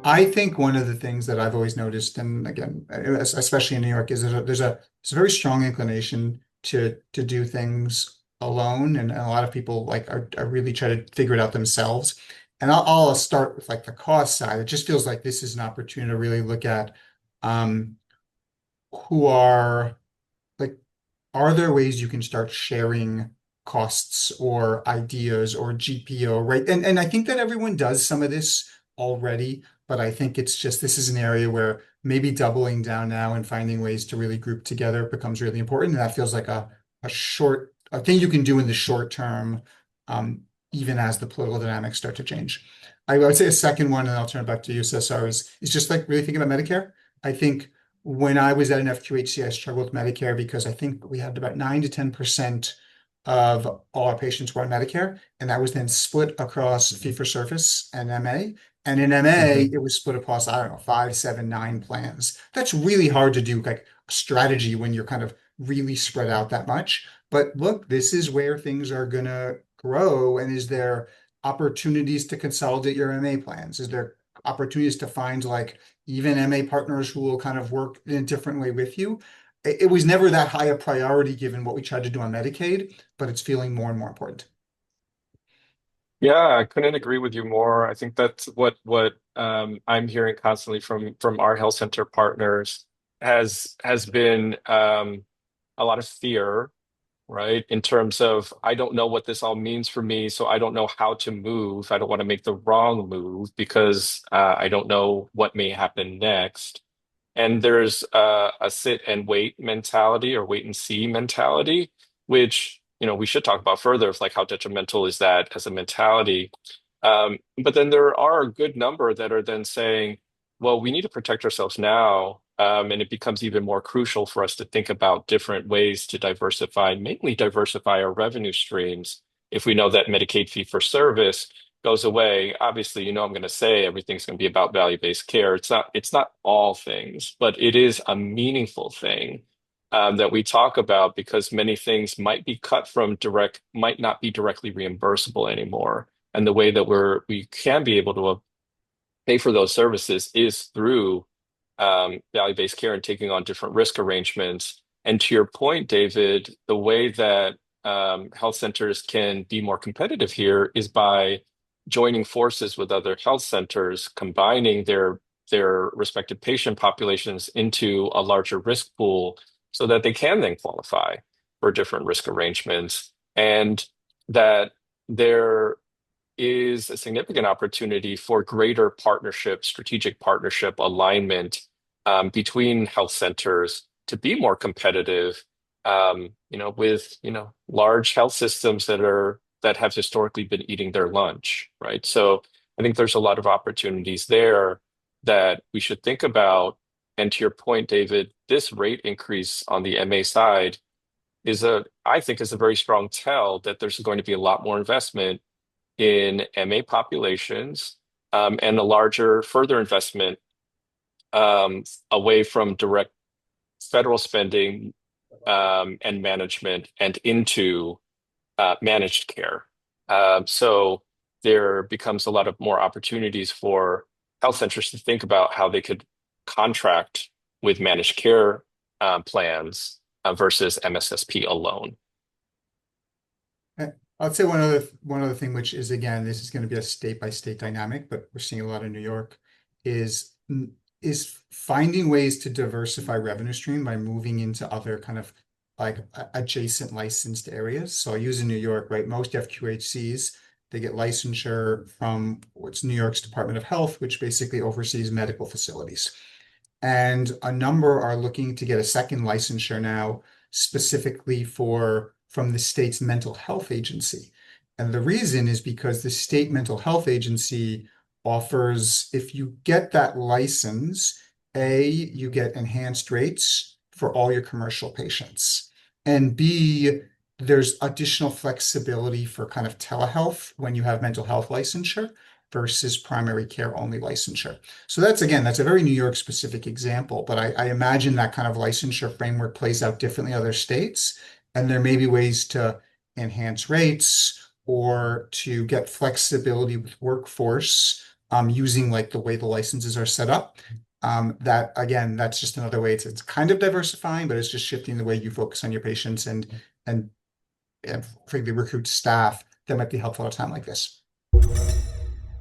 I think one of the things that I've always noticed, and again, especially in New York, is that there's a very strong inclination to do things alone, and a lot of people like are really try to figure it out themselves. And I'll start with like the cost side. It just feels like this is an opportunity to really look at um, who are like are there ways you can start sharing costs or ideas or GPO, right? And I think that everyone does some of this already, but I think it's just this is an area where maybe doubling down now and finding ways to really group together becomes really important. And that feels like a thing you can do in the short term, um, even as the political dynamics start to change. I would say a second one, and I'll turn it back to you, Cesar, is just like really thinking about Medicare. I think when I was at an FQHC, I struggled with Medicare because I think we had about 9 to 10% of all our patients were on Medicare, and that was then split across fee-for-service and MA. And in MA, Mhm. it was split across, I don't know, 5, 7, 9 plans. That's really hard to do, like a strategy when you're kind of really spread out that much. But look, this is where things are gonna grow. And is there opportunities to consolidate your MA plans? Is there opportunities to find like even MA partners who will kind of work in a different way with you? It was never that high a priority given what we tried to do on Medicaid, but it's feeling more and more important. Yeah, I couldn't agree with you more. I think that's what I'm hearing constantly from our health center partners has been a lot of fear, right? In terms of I don't know what this all means for me, so I don't know how to move. I don't want to make the wrong move because I don't know what may happen next. And there's a sit and wait mentality or wait and see mentality, which, we should talk about further of like how detrimental is that as a mentality. But then there are a good number that are then saying, well, we need to protect ourselves now. And it becomes even more crucial for us to think about different ways to diversify, mainly diversify our revenue streams. If we know that Medicaid fee for service goes away, obviously, I'm going to say everything's going to be about value-based care. It's not all things, but it is a meaningful thing that we talk about because many things might be cut from might not be directly reimbursable anymore. And the way that we can be able to pay for those services is through value-based care and taking on different risk arrangements. And to your point, David, the way that health centers can be more competitive here is by joining forces with other health centers, combining their respective patient populations into a larger risk pool so that they can then qualify for different risk arrangements. And that there is a significant opportunity for greater partnership, strategic partnership alignment between health centers to be more competitive, with large health systems that have historically been eating their lunch, right? So I think there's a lot of opportunities there that we should think about. And to your point, David, this rate increase on the MA side I think is a very strong tell that there's going to be a lot more investment in MA populations, and a larger further investment away from direct federal spending and management and into managed care. So there becomes a lot of more opportunities for health centers to think about how they could contract with managed care plans versus MSSP alone. Uh, I'd say one other thing, which is again, this is going to be a state by state dynamic, but we're seeing a lot in New York, is is finding ways to diversify revenue stream by moving into other kind of like adjacent licensed areas. So I use in New York, right? Most FQHCs, they get licensure from what's New York's Department of Health, which basically oversees medical facilities. And a number are looking to get a second licensure now, specifically from the state's mental health agency. And the reason is because the state mental health agency offers, if you get that license, A, you get enhanced rates for all your commercial patients. And B, there's additional flexibility for kind of telehealth when you have mental health licensure versus primary care only licensure. So that's a very New York specific example, but I imagine that kind of licensure framework plays out differently in other states. And there may be ways to enhance rates or to get flexibility with workforce using like the way the licenses are set up. That again, that's just another way. It's kind of diversifying, but it's just shifting the way you focus on your patients and frankly recruit staff that might be helpful at a time like this.